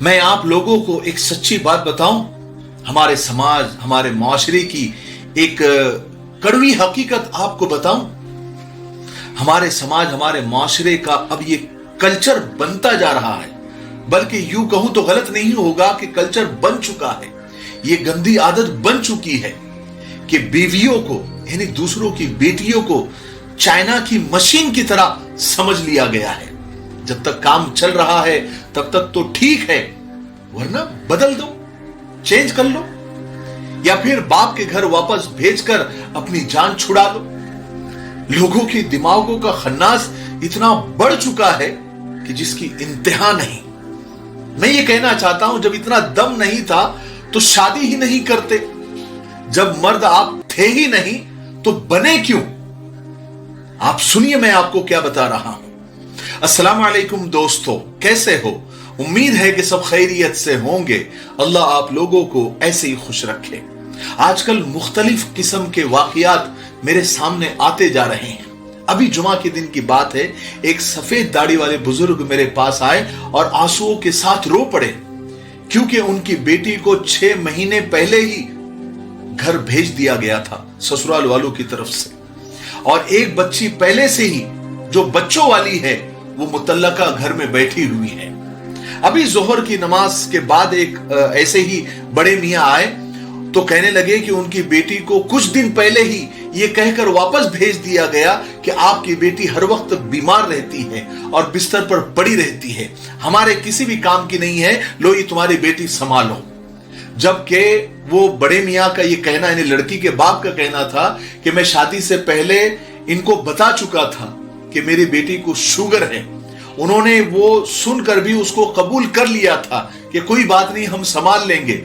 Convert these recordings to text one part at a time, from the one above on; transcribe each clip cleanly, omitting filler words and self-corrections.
मैं आप लोगों को एक सच्ची बात बताऊं, हमारे समाज, हमारे माशरे की एक कड़वी हकीकत आपको बताऊं। हमारे समाज, हमारे माशरे का अब ये कल्चर बनता जा रहा है, बल्कि यूं कहूं तो गलत नहीं होगा कि कल्चर बन चुका है। ये गंदी आदत बन चुकी है कि बीवियों को, यानी दूसरों की बेटियों को चाइना की मशीन की तरह समझ लिया गया है। जब तक काम चल रहा है तब तक तो ठीक है, वरना बदल दो, चेंज कर लो, या फिर बाप के घर वापस भेजकर अपनी जान छुड़ा लो। लोगों के दिमागों का खन्नास इतना बढ़ चुका है कि जिसकी इंतहा नहीं। मैं ये कहना चाहता हूं, जब इतना दम नहीं था तो शादी ही नहीं करते। जब मर्द आप थे ही नहीं तो बने क्यों? आप सुनिए, मैं आपको क्या बता रहा हूं। अस्सलाम वालेकुम दोस्तों, कैसे हो? उम्मीद है कि सब खैरियत से होंगे। अल्लाह आप लोगों को ऐसे ही खुश रखे। आजकल मुख्तलिफ किस्म के वाकयात मेरे सामने आते जा रहे हैं। अभी जुमा के दिन की बात है, एक सफेद दाढ़ी वाले बुजुर्ग मेरे पास आए और आंसुओं के साथ रो पड़े, क्योंकि उनकी बेटी को 6 महीने पहले ही घर भेज दिया गया था ससुराल वालों की तरफ से, और एक बच्ची पहले से ही जो बच्चों वाली है वो मुतल्लका घर में बैठी हुई है। अभी जोहर की नमाज के बाद एक ऐसे ही बड़े मियां आए तो कहने लगे कि उनकी बेटी को कुछ दिन पहले ही ये कहकर वापस भेज दिया गया कि आपकी बेटी हर वक्त बीमार रहती है और बिस्तर पर पड़ी रहती है, हमारे किसी भी काम की नहीं है, लो ये तुम्हारी बेटी संभालो। जबकि वो बड़े मियां का ये कहना, यानी लड़की के बाप का कहना था कि मैं शादी से पहले इनको बता चुका था कि मेरी बेटी को शुगर है। उन्होंने वो सुनकर भी उसको कबूल कर लिया था कि कोई बात नहीं, हम संभाल लेंगे।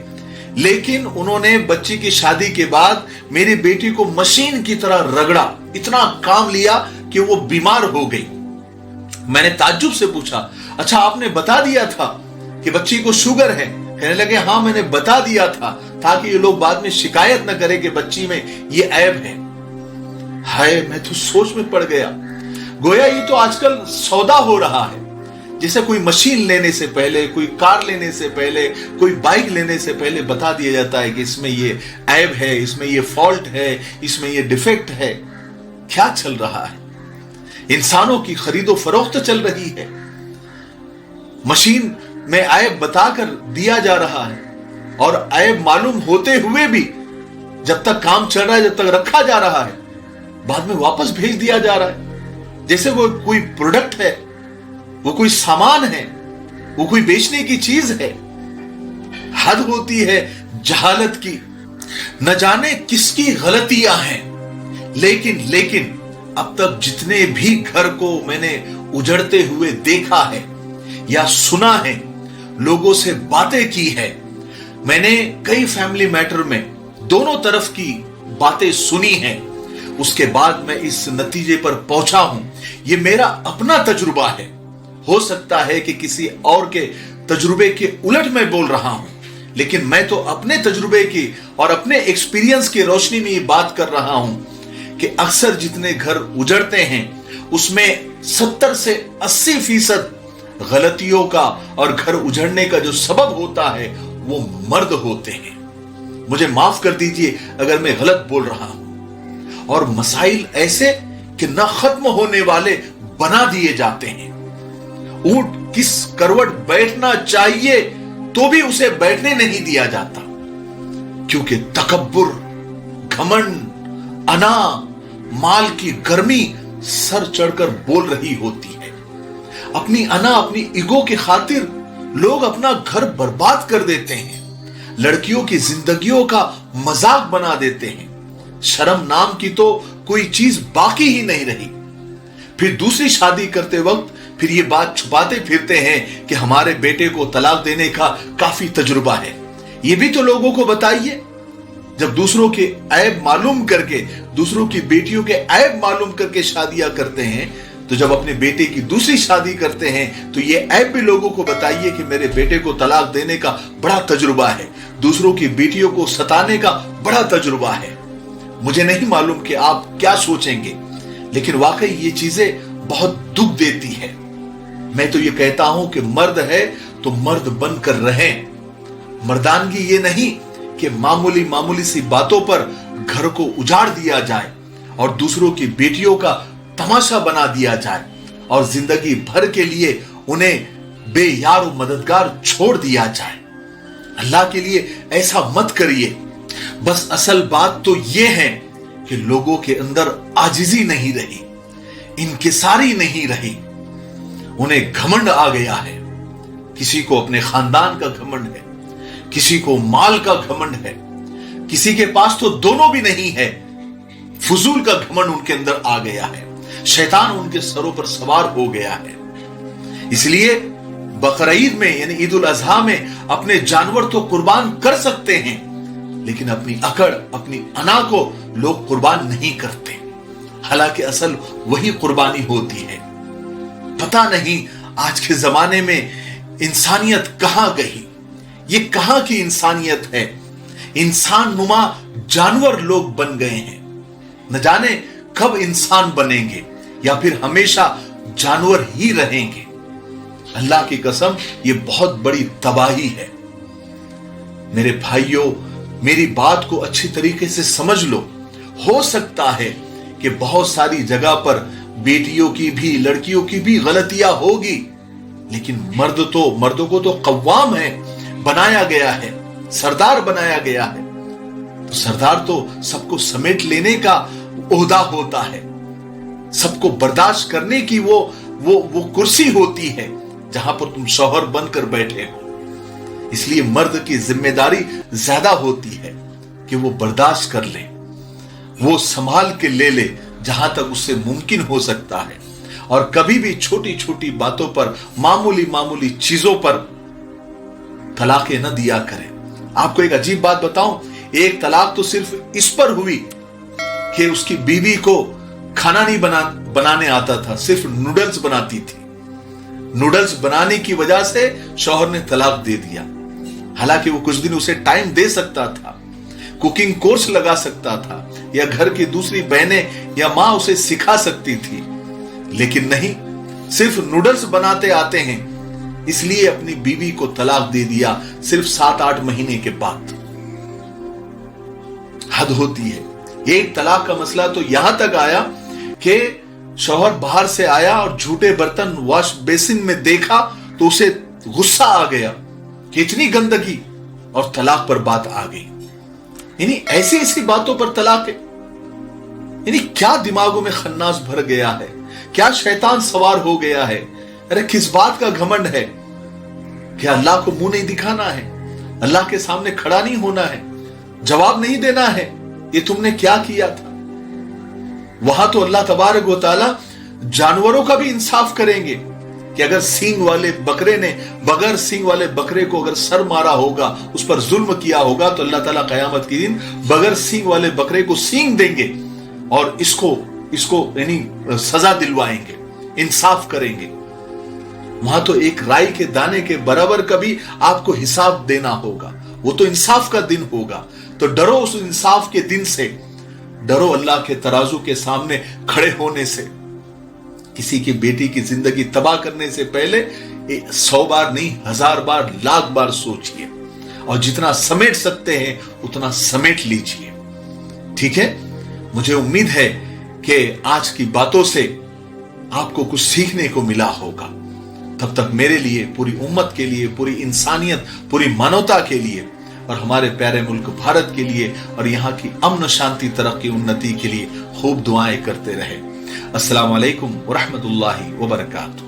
लेकिन उन्होंने बच्ची की शादी के बाद मेरी बेटी को मशीन की तरह रगड़ा, इतना काम लिया कि वो बीमार हो गई। मैंने ताज्जुब से पूछा, अच्छा आपने बता दिया था कि बच्ची को शुगर है? कहने लगे हाँ मैंने बता दिया था, ताकि ये लोग बाद में शिकायत न करें कि बच्ची में ये ऐब है। हाय, मैं तो सोच में पड़ गया। गोया ये तो आजकल सौदा हो रहा है। जैसे कोई मशीन लेने से पहले, कोई कार लेने से पहले, कोई बाइक लेने से पहले बता दिया जाता है कि इसमें ये ऐब है, इसमें ये फॉल्ट है, इसमें ये डिफेक्ट है। क्या चल रहा है? इंसानों की खरीदो फरोख्त चल रही है। मशीन में ऐब बताकर दिया जा रहा है, और ऐब मालूम होते हुए भी जब तक काम चल रहा है, जब तक रखा जा रहा है, बाद में वापस भेज दिया जा रहा है। जैसे वो कोई प्रोडक्ट है, वो कोई सामान है, वो कोई बेचने की चीज है। हद होती है जहालत की। न जाने किसकी गलतियां हैं, लेकिन अब तक जितने भी घर को मैंने उजड़ते हुए देखा है या सुना है, लोगों से बातें की है, मैंने कई फैमिली मैटर में दोनों तरफ की बातें सुनी हैं, उसके बाद मैं इस नतीजे पर पहुंचा हूं। यह मेरा अपना तजुर्बा है। हो सकता है कि किसी और के तजुर्बे के उलट मैं बोल रहा हूं, लेकिन मैं तो अपने तजुर्बे की और अपने एक्सपीरियंस की रोशनी में ये बात कर रहा हूं कि अक्सर जितने घर उजड़ते हैं उसमें 70 से 80% गलतियों का और घर उजड़ने का जो सबब होता है वो मर्द होते हैं। मुझे माफ कर दीजिए अगर मैं गलत बोल रहा हूं। और मसाइल ऐसे कि न खत्म होने वाले बना दिए जाते हैं। ऊंट किस करवट बैठना चाहिए तो भी उसे बैठने नहीं दिया जाता, क्योंकि तकब्बुर, घमंड, अना, माल की गर्मी सर चढ़कर बोल रही होती है। अपनी अना, अपनी ईगो की खातिर लोग अपना घर बर्बाद कर देते हैं, लड़कियों की जिंदगियों का मजाक बना देते हैं। शर्म नाम की तो कोई चीज बाकी ही नहीं रही। फिर दूसरी शादी करते वक्त फिर ये बात छुपाते फिरते हैं कि हमारे बेटे को तलाक देने का काफी तजुर्बा है। ये भी तो लोगों को बताइए। जब दूसरों के ऐब मालूम करके, दूसरों की बेटियों के ऐब मालूम करके शादियां करते हैं, तो जब अपने बेटे की दूसरी शादी करते हैं तो ये ऐब भी लोगों को बताइए कि मेरे बेटे को तलाक देने का बड़ा तजुर्बा है, दूसरों की बेटियों को सताने का बड़ा तजुर्बा है। मुझे नहीं मालूम कि आप क्या सोचेंगे, लेकिन वाकई ये चीजें बहुत दुख देती है। मैं तो ये कहता हूं कि मर्द है तो मर्द बनकर रहें। मर्दानगी ये नहीं कि मामूली मामूली सी बातों पर घर को उजाड़ दिया जाए और दूसरों की बेटियों का तमाशा बना दिया जाए और जिंदगी भर के लिए उन्हें बेयार और मददगार छोड़ दिया जाए। अल्लाह के लिए ऐसा मत करिए। बस असल बात तो यह है कि लोगों के अंदर आजिजी नहीं रही, इनकिसारी नहीं रही, उन्हें घमंड आ गया है। किसी को अपने खानदान का घमंड है, किसी को माल का घमंड है, किसी के पास तो दोनों भी नहीं है। फजूल का घमंड उनके अंदर आ गया है, शैतान उनके सरों पर सवार हो गया है। इसलिए बकरीद में यानी ईद उल अजहा में अपने जानवर तो कुर्बान कर सकते हैं, लेकिन अपनी अकड़, अपनी अना को लोग कुर्बान नहीं करते। हालांकि असल वही कुर्बानी होती है। पता नहीं आज के जमाने में इंसानियत कहां गई, ये कहां की इंसानियत है। इंसान नुमा जानवर लोग बन गए हैं। न जाने कब इंसान बनेंगे या फिर हमेशा जानवर ही रहेंगे। अल्लाह की कसम, ये बहुत बड़ी तबाही है। मेरे भाइयों, मेरी बात को अच्छी तरीके से समझ लो। हो सकता है कि बहुत सारी जगह पर बेटियों की भी, लड़कियों की भी गलतियां होगी, लेकिन मर्दों को तो कव्वाम है, बनाया गया है, सरदार बनाया गया है। तो सरदार तो सबको समेट लेने का ओहदा होता है, सबको बर्दाश्त करने की वो कुर्सी होती है जहां पर तुम शौहर बनकर बैठे हो। इसलिए मर्द की जिम्मेदारी ज्यादा होती है कि वो बर्दाश्त कर ले, वो संभाल के ले ले जहां तक उससे मुमकिन हो सकता है। और कभी भी छोटी छोटी बातों पर, मामूली मामूली चीजों पर तलाकें न दिया करें। आपको एक अजीब बात बताऊं, एक तलाक तो सिर्फ इस पर हुई कि उसकी बीवी को खाना नहीं बनाने आता था, सिर्फ नूडल्स बनाती थी। नूडल्स बनाने की वजह से शौहर ने तलाक दे दिया। हालांकि वो कुछ दिन उसे टाइम दे सकता था, कुकिंग कोर्स लगा सकता था, या घर की दूसरी बहनें या मां उसे सिखा सकती थी, लेकिन नहीं, सिर्फ नूडल्स बनाते आते हैं इसलिए अपनी बीवी को तलाक दे दिया सिर्फ 7-8 महीने के बाद। हद होती है। एक तलाक का मसला तो यहां तक आया कि शौहर बाहर से आया और झूठे बर्तन वॉश बेसिन में देखा तो उसे गुस्सा आ गया कि इतनी गंदगी, और तलाक पर बात आ गई। यानी ऐसी ऐसी बातों पर तलाक है। यानी क्या दिमागों में खन्नास भर गया है, क्या शैतान सवार हो गया है। अरे किस बात का घमंड है कि अल्लाह को मुंह नहीं दिखाना है, अल्लाह के सामने खड़ा नहीं होना है, जवाब नहीं देना है ये तुमने क्या किया था। वहां तो अल्लाह तबारक व तआला जानवरों का भी इंसाफ करेंगे कि अगर सींग वाले बकरे ने बगैर सींग वाले बकरे को अगर सर मारा होगा, उस पर जुल्म किया होगा, तो अल्लाह ताला कयामत के दिन बगैर सींग वाले बकरे को सींग देंगे और इसको यानी सजा दिलवाएंगे, इंसाफ करेंगे। वहां तो एक राई के दाने के बराबर का भी आपको हिसाब देना होगा। वो तो इंसाफ का दिन होगा। तो डरो उस इंसाफ के दिन से, डरो अल्लाह के तराजू के सामने खड़े होने से। किसी की बेटी की जिंदगी तबाह करने से पहले 100 बार नहीं, 1000 बार, लाख बार सोचिए, और जितना समेट सकते हैं उतना समेट लीजिए। ठीक है, मुझे उम्मीद है कि आज की बातों से आपको कुछ सीखने को मिला होगा। तब तक मेरे लिए, पूरी उम्मत के लिए, पूरी इंसानियत, पूरी मानवता के लिए और हमारे प्यारे मुल्क भारत के लिए और यहाँ की अमन, शांति, तरक्की, उन्नति के लिए खूब दुआएं करते रहे। अस्सलाम वालेकुम व रहमतुल्लाहि व बरकातहू।